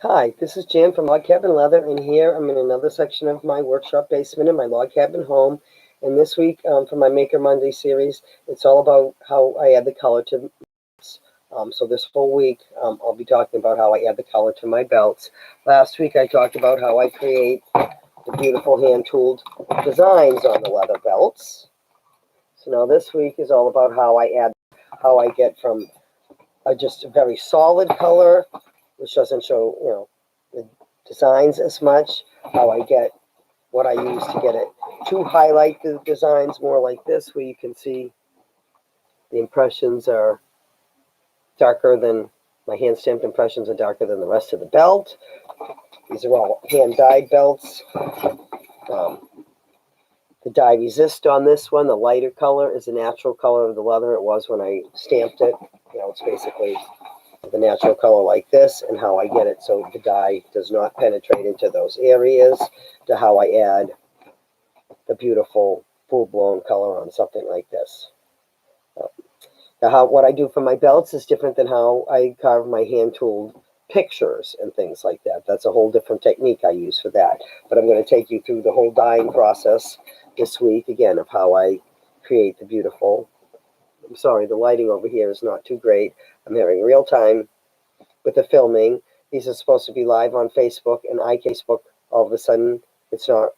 Hi, this is Jan from Log Cabin Leather, and here I'm in another section of my workshop basement in my log cabin home. And this week, for my Maker Monday series, it's all about how I add the color to belts. So this whole week, I'll be talking about how I add the color to my belts. Last week, I talked about how I create the beautiful hand-tooled designs on the leather belts. So now this week is all about how I get from just a very solid color, which doesn't show, the designs as much, how I get what I use to get it to highlight the designs more like this, where you can see the impressions are darker than my hand stamped impressions are darker than the rest of the belt. These are all hand dyed belts. Um, the dye resist on this one, the lighter color, is the natural color of the leather it was when I stamped it. It's basically the natural color like this, and how I get it so the dye does not penetrate into those areas, to how I add the beautiful full-blown color on something like this. Now, what I do for my belts is different than how I carve my hand-tooled pictures and things like that. That's a whole different technique I use for that. But I'm going to take you through the whole dyeing process this week, again, of how I create the beautiful. I'm sorry, the lighting over here is not too great. I'm having real time with the filming. These are supposed to be live on Facebook, and Facebook, all of a sudden, it's not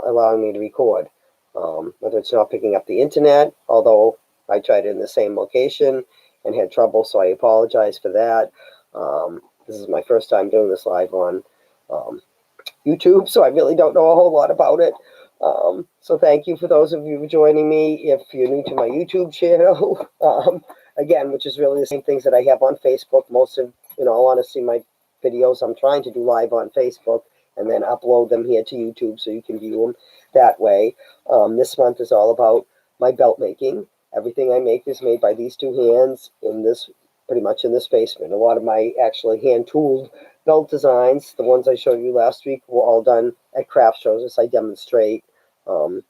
allowing me to record. Whether it's not picking up the internet, although I tried it in the same location and had trouble, so I apologize for that. This is my first time doing this live on um, YouTube, so I really don't know a whole lot about it. So thank you for those of you joining me. If you're new to my YouTube channel, again, which is really the same things that I have on Facebook. Most of, in all honesty, my videos I'm trying to do live on Facebook and then upload them here to YouTube so you can view them that way. This month is all about my belt making. Everything I make is made by these two hands in this, pretty much in this basement. A lot of my actually hand tooled belt designs, the ones I showed you last week, were all done at craft shows as I demonstrate um,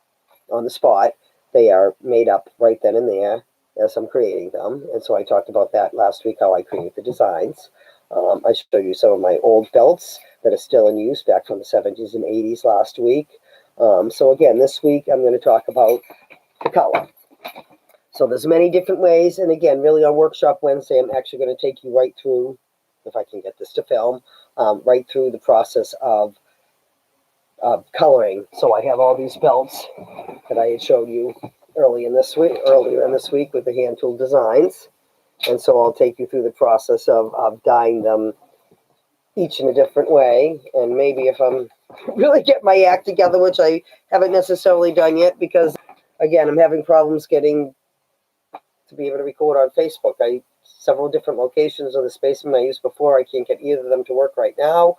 on the spot. They are made up right then and there as I'm creating them. And so I talked about that last week, how I create the designs. I showed you some of my old belts that are still in use back from the 70s and 80s last week. So again, this week I'm going to talk about the color. So there's many different ways. And again, really on Workshop Wednesday, I'm actually going to take you right through, if I can get this to film, right through the process of coloring. So I have all these belts that I had showed you earlier in this week with the hand tool designs. And so I'll take you through the process of dyeing them each in a different way. And maybe if I'm really get my act together, which I haven't necessarily done yet, because again, I'm having problems getting to be able to record on Facebook. Several different locations of the spaceman I used before. I can't get either of them to work right now.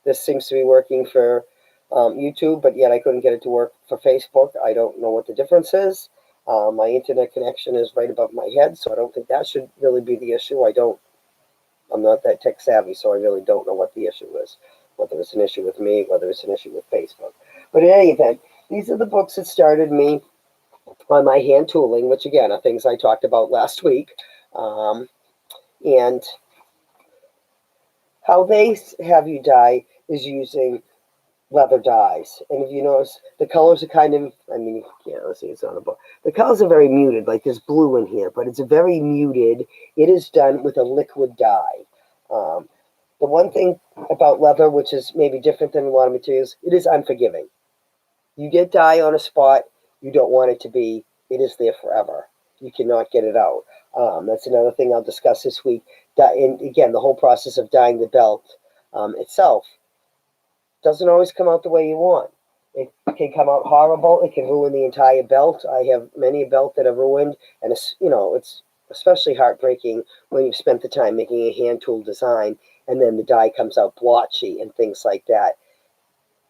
This seems to be working for YouTube, but yet I couldn't get it to work for Facebook. I don't know what the difference is. My internet connection is right above my head, so I don't think that should really be the issue. I'm not that tech savvy, so I really don't know what the issue is. Whether it's an issue with me, whether it's an issue with Facebook. But in any event, these are the books that started me on my hand tooling, which again are things I talked about last week. And how they have you dye is using leather dyes. And if you notice, the colors are kind of, I mean, you can't, let's see, it's on a book. The colors are very muted, like there's blue in here, but it's very muted. It is done with a liquid dye. Um, the one thing about leather, which is maybe different than a lot of materials, it is unforgiving. You get dye on a spot, you don't want it to be, it is there forever. You cannot get it out. That's another thing I'll discuss this week. And again, the whole process of dyeing the belt itself doesn't always come out the way you want. It can come out horrible. It can ruin the entire belt. I have many a belt that have ruined, and it's especially heartbreaking when you've spent the time making a hand tool design and then the dye comes out blotchy and things like that.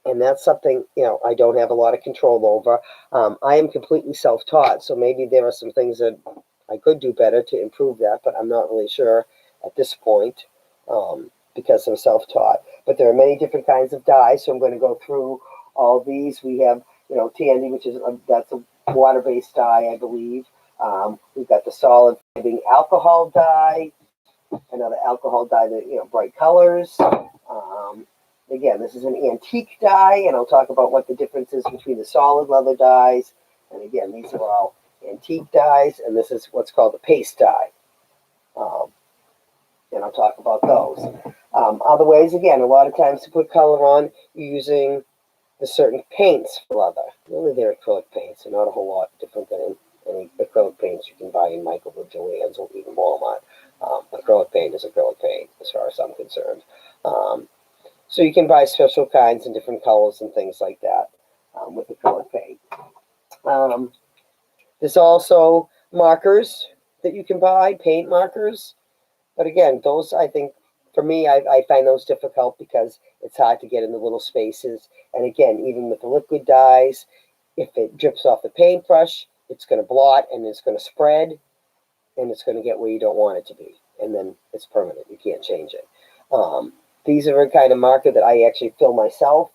And that's something I don't have a lot of control over. I am completely self-taught, so maybe there are some things that I could do better to improve that, but I'm not really sure at this point, because I'm self-taught. But there are many different kinds of dyes, so I'm going to go through all these. We have Tandy, which is that's a water-based dye, I believe. We've got the solid alcohol dye. another alcohol dye that, bright colors. Again, this is an antique dye, and I'll talk about what the difference is between the solid leather dyes. And again, these are all antique dyes, and this is what's called a paste dye. And I'll talk about those. Other ways, again, a lot of times to put color on, you're using the certain paints for leather. Really, they're acrylic paints. They're not a whole lot different than any acrylic paints you can buy in Michael or Joann's or even Walmart. Acrylic paint is acrylic paint, as far as I'm concerned. So you can buy special kinds and different colors and things like that with acrylic paint. There's also markers that you can buy, paint markers. But again, those, I think, for me, I find those difficult because it's hard to get in the little spaces. And again, even with the liquid dyes, if it drips off the paintbrush, it's going to blot and it's going to spread and it's going to get where you don't want it to be. And then it's permanent. You can't change it. These are a kind of marker that I actually fill myself.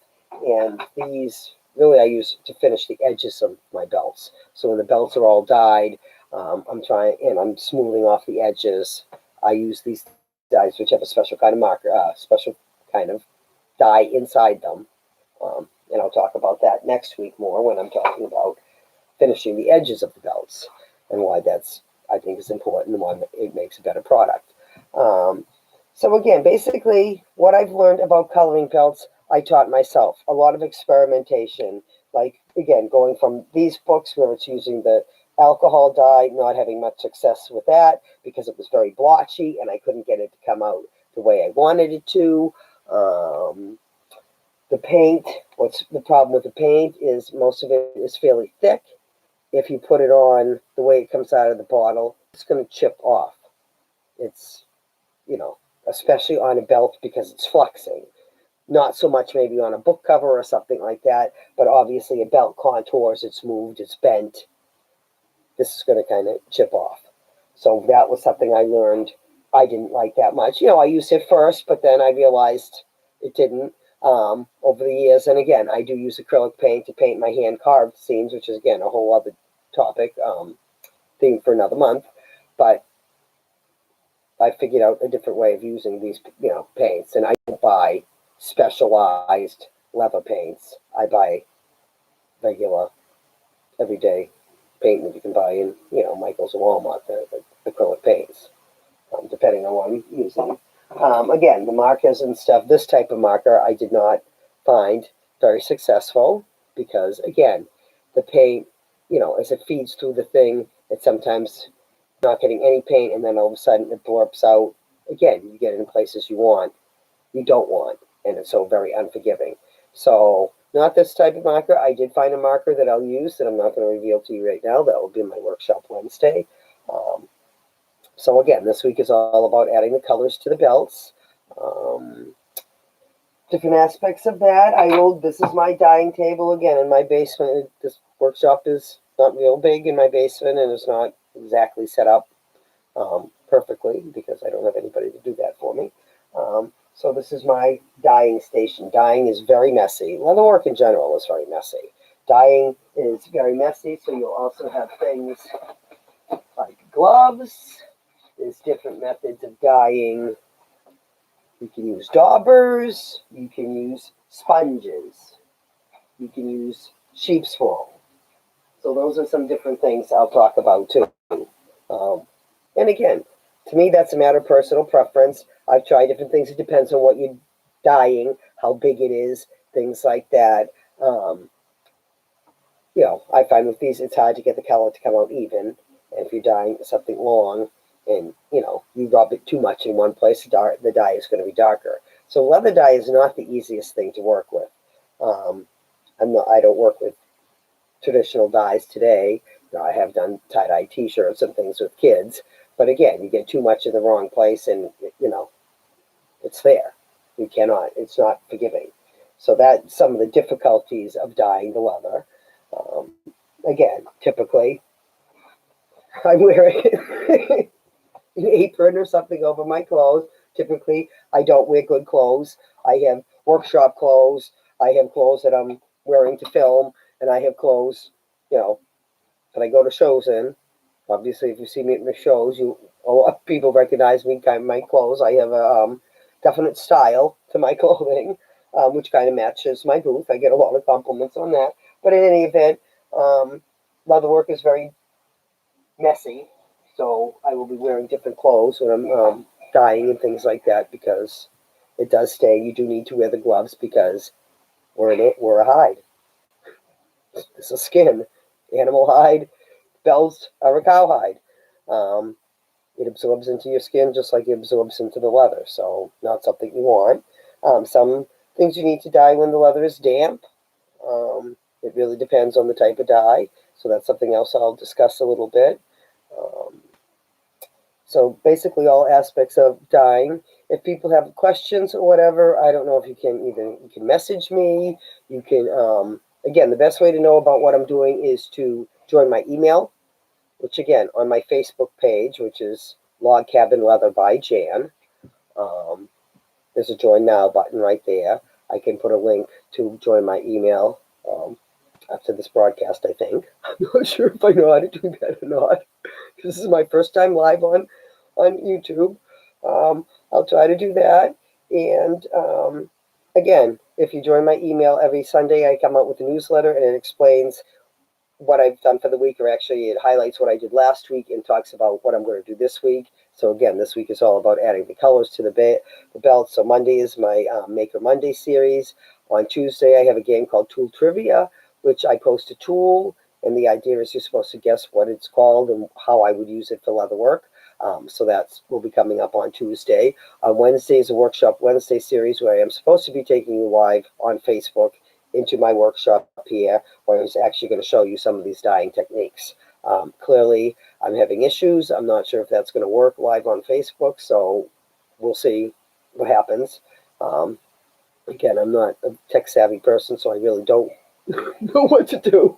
And these, really, I use to finish the edges of my belts. So when the belts are all dyed, I'm smoothing off the edges. I use these dyes, which have a special kind of marker, special kind of dye inside them. And I'll talk about that next week more when I'm talking about finishing the edges of the belts and why that's, I think, is important and why it makes a better product. So again, basically, what I've learned about coloring belts, I taught myself. A lot of experimentation, like, again, going from these books where it's using the alcohol dye, not having much success with that because it was very blotchy and I couldn't get it to come out the way I wanted it to. The paint, what's the problem with the paint is most of it is fairly thick. If you put it on the way it comes out of the bottle, it's going to chip off. It's, especially on a belt because it's flexing. Not so much maybe on a book cover or something like that, but obviously a belt contours, it's moved, it's bent. This is going to kind of chip off. So that was something I learned I didn't like that much. I used it first, but then I realized it didn't over the years. And again, I do use acrylic paint to paint my hand-carved seams, which is, again, a whole other topic, theme for another month. But I figured out a different way of using these, paints. And I don't buy specialized leather paints. I buy regular, everyday paint that you can buy in, Michael's or Walmart, the acrylic paints, depending on what I'm using. Again, the markers and stuff, this type of marker I did not find very successful because, again, the paint, as it feeds through the thing, it's sometimes not getting any paint and then all of a sudden it blurps out. Again, you get it in places you don't want, and it's so very unforgiving. So not this type of marker. I did find a marker that I'll use that I'm not going to reveal to you right now. That will be in my workshop Wednesday. So again, this week is all about adding the colors to the belts. Different aspects of that. This is my dyeing table again in my basement. This workshop is not real big in my basement and it's not exactly set up perfectly because I don't have anybody to do that for me. So this is my dyeing station. Dyeing is very messy. Leatherwork in general is very messy. Dyeing is very messy, so you'll also have things like gloves. There's different methods of dyeing. You can use daubers. You can use sponges. You can use sheep's wool. So those are some different things I'll talk about too. And again, to me, that's a matter of personal preference. I've tried different things. It depends on what you're dyeing, how big it is, things like that. I find with these, it's hard to get the color to come out even. And if you're dyeing something long and, you rub it too much in one place, the dye is going to be darker. So leather dye is not the easiest thing to work with. I don't work with traditional dyes today. I have done tie-dye t-shirts and things with kids. But again, you get too much in the wrong place and, it's there. It's not forgiving. So that's some of the difficulties of dyeing the leather. Again, typically, I'm wearing an apron or something over my clothes. Typically, I don't wear good clothes. I have workshop clothes. I have clothes that I'm wearing to film. And I have clothes, that I go to shows in. Obviously, if you see me at the shows, a lot of people recognize me, kind of my clothes. I have a definite style to my clothing, which kind of matches my booth. I get a lot of compliments on that. But in any event, leather work is very messy, so I will be wearing different clothes when I'm dyeing and things like that because it does stain. You do need to wear the gloves because we're a hide. It's a skin. Animal hide, bells are a cowhide. Um, it absorbs into your skin just like it absorbs into the leather, so not something you want. Some things you need to dye when the leather is damp. It really depends on the type of dye, so that's something else I'll discuss a little bit. Um, so basically all aspects of dyeing. If people have questions or whatever, I don't know if you can message me. You can, again, the best way to know about what I'm doing is to join my email, which again, on my Facebook page, which is Log Cabin Leather by Jan. Um, there's a join now button right there. I can put a link to join my email after this broadcast, I think. I'm not sure if I know how to do that or not. This is my first time live on YouTube. I'll try to do that. And again, if you join my email every Sunday, I come out with a newsletter and it explains what I've done for the week, or actually it highlights what I did last week and talks about what I'm going to do this week. So again, this week is all about adding the colors to the belt. So Monday is my Maker Monday series. On Tuesday, I have a game called Tool Trivia, which I post a tool, and the idea is you're supposed to guess what it's called and how I would use it for leather work. So that will be coming up on Tuesday. On Wednesday is a Workshop Wednesday series where I am supposed to be taking you live on Facebook into my workshop here, where I was actually going to show you some of these dyeing techniques. Clearly, I'm having issues. I'm not sure if that's going to work live on Facebook, so we'll see what happens. Again, I'm not a tech-savvy person, so I really don't know what to do.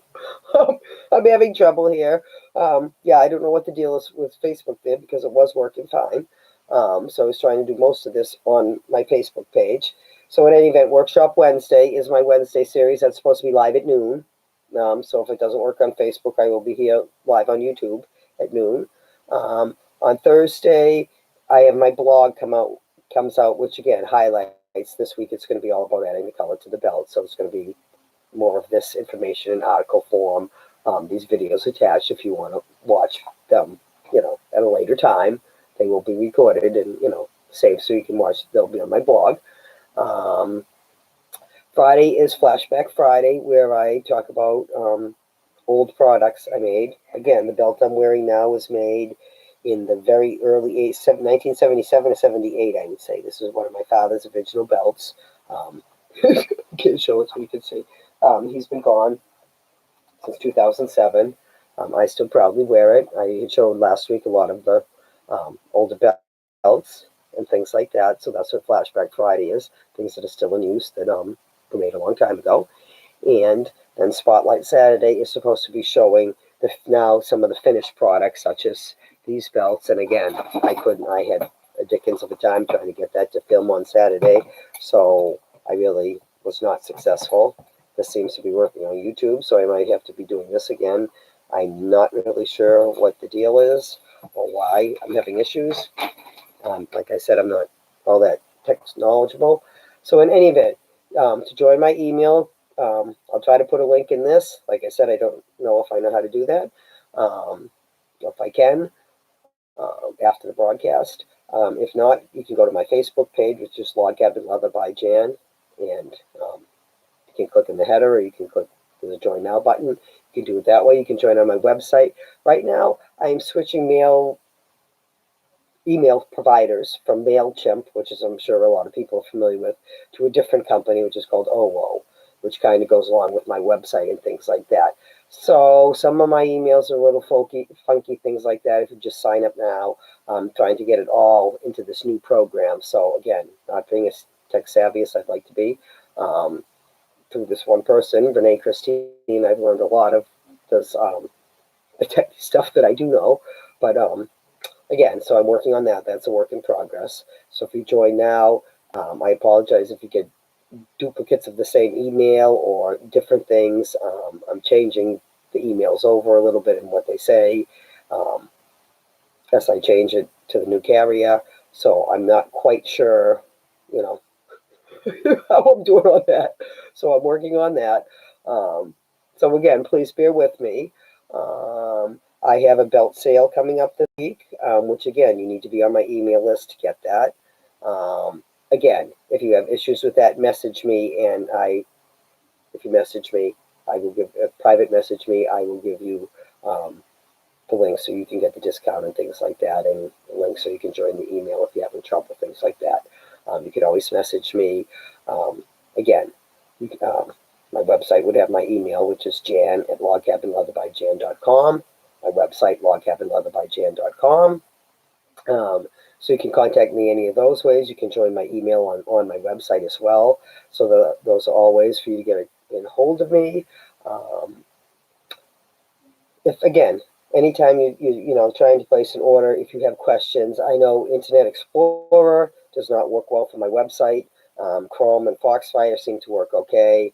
I'm having trouble here. Yeah, I don't know what the deal is with Facebook there because it was working fine. So I was trying to do most of this on my Facebook page. So in any event, Workshop Wednesday is my Wednesday series. That's supposed to be live at noon. So if it doesn't work on Facebook, I will be here live on YouTube at noon. On Thursday, I have my blog comes out, which again highlights this week. It's going to be all about adding the color to the belt. So it's going to be more of this information in article form. These videos attached if you want to watch them, at a later time. They will be recorded and, saved so you can watch. They'll be on my blog. Friday is Flashback Friday, where I talk about old products I made. Again, the belt I'm wearing now was made in the very early 1977 or 78, I would say. This is one of my father's original belts. Can't show it so you can see. He's been gone since 2007. I still proudly wear it. I showed last week a lot of the older belts and things like that. So that's what Flashback Friday is. Things that are still in use that were made a long time ago. And then Spotlight Saturday is supposed to be showing now some of the finished products, such as these belts. And again, I had a dickens of a time trying to get that to film on Saturday. So I really was not successful. This seems to be working on YouTube, so I might have to be doing this again. I'm not really sure what the deal is or why I'm having issues. Like I said, I'm not all that tech knowledgeable. So in any event, to join my email, I'll try to put a link in this. Like I said, I don't know if I know how to do that. If I can, after the broadcast. If not, you can go to my Facebook page, which is Log Cabin Leather by Jan, and you can click in the header, or you can click the Join Now button. You can do it that way. You can join on my website. Right now, I am switching email providers from MailChimp, which is I'm sure a lot of people are familiar with, to a different company, which is called OWO, which kind of goes along with my website and things like that. So some of my emails are a little funky things like that. If you just sign up now, I'm trying to get it all into this new program. So again, not being as tech savvy as I'd like to be, through this one person, Renee Christine, I've learned a lot of this the tech stuff that I do know. But again, so I'm working on that. That's a work in progress. So if you join now, I apologize if you get duplicates of the same email or different things. I'm changing the emails over a little bit and what they say. as I change it to the new carrier. So I'm not quite sure, you know, how I'm doing on that. So I'm working on that. So again, please bear with me. I have a belt sale coming up this week, which again, you need to be on my email list to get that. Again, if you have issues with that, message me, and if you message me, I will give a private message me. I will give you the link so you can get the discount and things like that, and the link so you can join the email if you're having trouble, things like that. You can always message me. Again, my website would have my email, which is jan@logcabinleatherbyjan.com. My website, logcabinleatherbyjan.com. So you can contact me any of those ways. You can join my email on my website as well. So those are all ways for you to get in hold of me. If again, anytime you trying to place an order, if you have questions, I know Internet Explorer does not work well for my website. Chrome and Foxfire seem to work okay.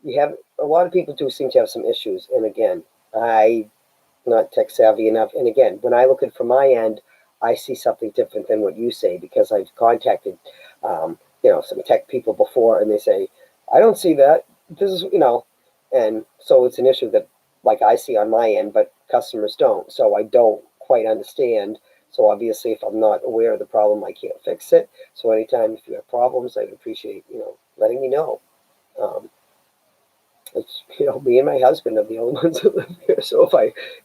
You have a lot of people do seem to have some issues, and again, I'm not tech savvy enough. And again, when I look at it from my end, I see something different than what you say, because I've contacted some tech people before, and they say, I don't see that. This is and so it's an issue that like I see on my end, but customers don't. So I don't quite understand. So obviously, if I'm not aware of the problem, I can't fix it. So anytime if you have problems, I'd appreciate letting me know. Um, it's me and my husband are the only ones that live here. So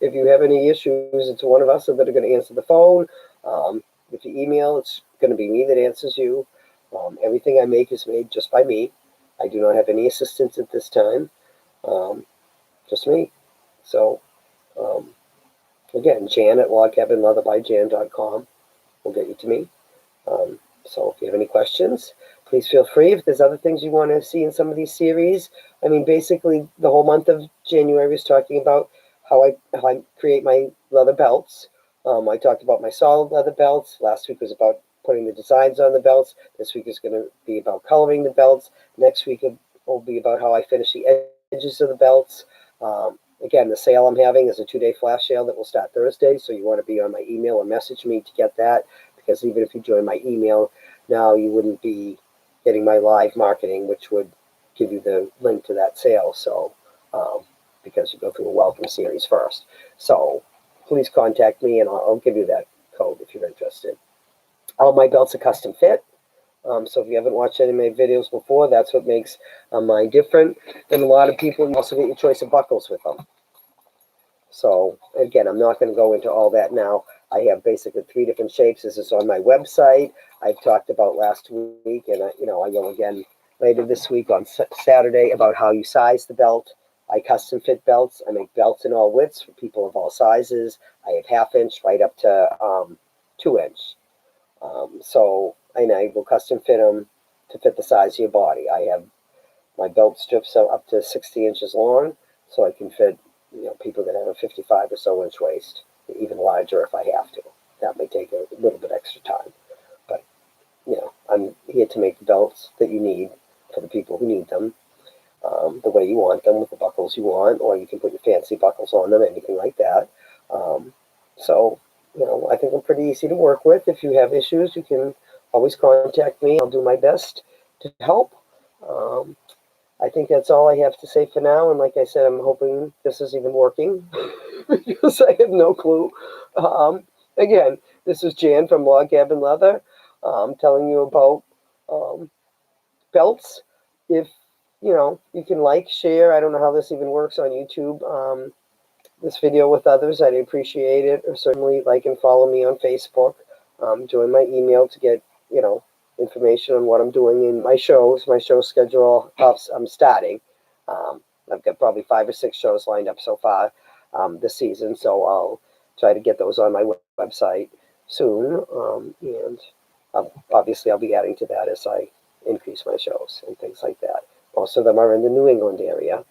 if you have any issues, it's one of us that are going to answer the phone. If you email, it's going to be me that answers you. Everything I make is made just by me. I do not have any assistants at this time. Just me. So again, jan@logcabinleatherbyjan.com will get you to me. So if you have any questions, please feel free. If there's other things you want to see in some of these series, I mean, basically the whole month of January is talking about how I create my leather belts. I talked about my solid leather belts. Last week was about putting the designs on the belts. This week is going to be about coloring the belts. Next week will be about how I finish the edges of the belts. Again, the sale I'm having is a 2-day flash sale that will start Thursday, so you want to be on my email or message me to get that, because even if you join my email now, you wouldn't be getting my live marketing, which would give you the link to that sale. So because you go through a welcome series first. So please contact me, and I'll give you that code if you're interested. All my belts are custom fit. So if you haven't watched any of my videos before, that's what makes mine different than a lot of people. You also get your choice of buckles with them. So again, I'm not going to go into all that now. I have basically 3 different shapes. This is on my website. I've talked about last week, and I go again later this week on Saturday about how you size the belt. I custom fit belts. I make belts in all widths for people of all sizes. I have 1/2 inch right up to 2 inch. And I will custom fit them to fit the size of your body. I have my belt strips are up to 60 inches long, so I can fit people that have a 55 or so inch waist, even larger if I have to. That may take a little bit extra time, but I'm here to make the belts that you need for the people who need them, the way you want them, with the buckles you want, or you can put your fancy buckles on them, anything like that. So I think I'm pretty easy to work with. If you have issues, you can always contact me. I'll do my best to help. I think that's all I have to say for now. And like I said, I'm hoping this is even working because I have no clue. Again, this is Jan from Log Cabin Leather, telling you about belts. If you can like, share. I don't know how this even works on YouTube. This video with others, I'd appreciate it. Or certainly like and follow me on Facebook. Join my email to get information on what I'm doing in my shows. My show schedule, I'm starting. I've got probably 5 or 6 shows lined up so far this season, so I'll try to get those on my website soon. And obviously I'll be adding to that as I increase my shows and things like that. Most of them are in the New England area.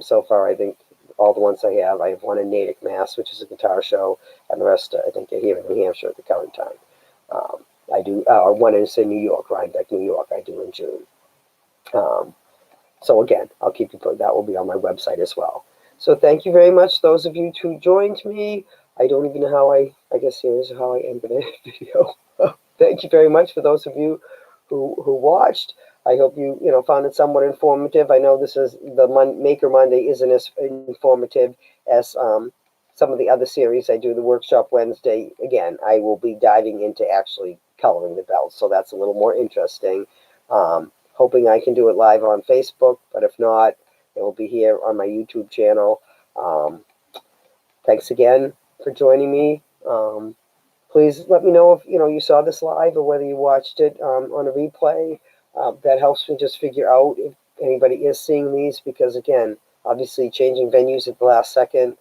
So far, I think all the ones I have one in Natick, Mass, which is a guitar show, and the rest, I think, are here in New Hampshire at the current time. I do one is in New York, Rhinebeck, New York. I do in June. So again, I'll keep you. That will be on my website as well. So thank you very much, those of you who joined me. I don't even know how I guess here's how I ended the video. Thank you very much for those of you who watched. I hope you found it somewhat informative. I know this is the Maker Monday isn't as informative as some of the other series I do. The Workshop Wednesday, again, I will be diving into actually coloring the belts, so that's a little more interesting. Hoping I can do it live on Facebook, but if not, it will be here on my YouTube channel. Thanks again for joining me. Please let me know if you saw this live or whether you watched it on a replay. That helps me just figure out if anybody is seeing these, because again, obviously changing venues at the last second.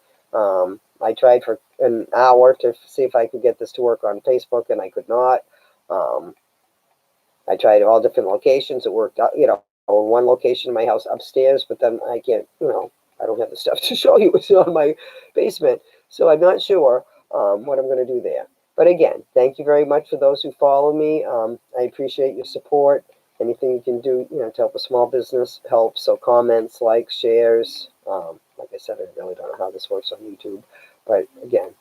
I tried for an hour to see if I could get this to work on Facebook, and I could not. I tried all different locations. It worked out, one location in my house upstairs, but then I can't, I don't have the stuff to show you. It's on my basement. So I'm not sure what I'm going to do there. But again, thank you very much for those who follow me. I appreciate your support. Anything you can do, to help a small business helps. So comments, likes, shares. Like I said, I really don't know how this works on YouTube. But again,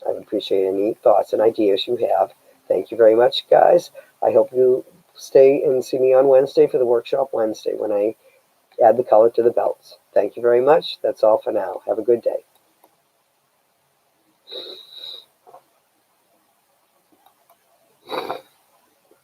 I would appreciate any thoughts and ideas you have. Thank you very much, guys. I hope you stay and see me on Wednesday for the Workshop Wednesday when I add the color to the belts. Thank you very much. That's all for now. Have a good day.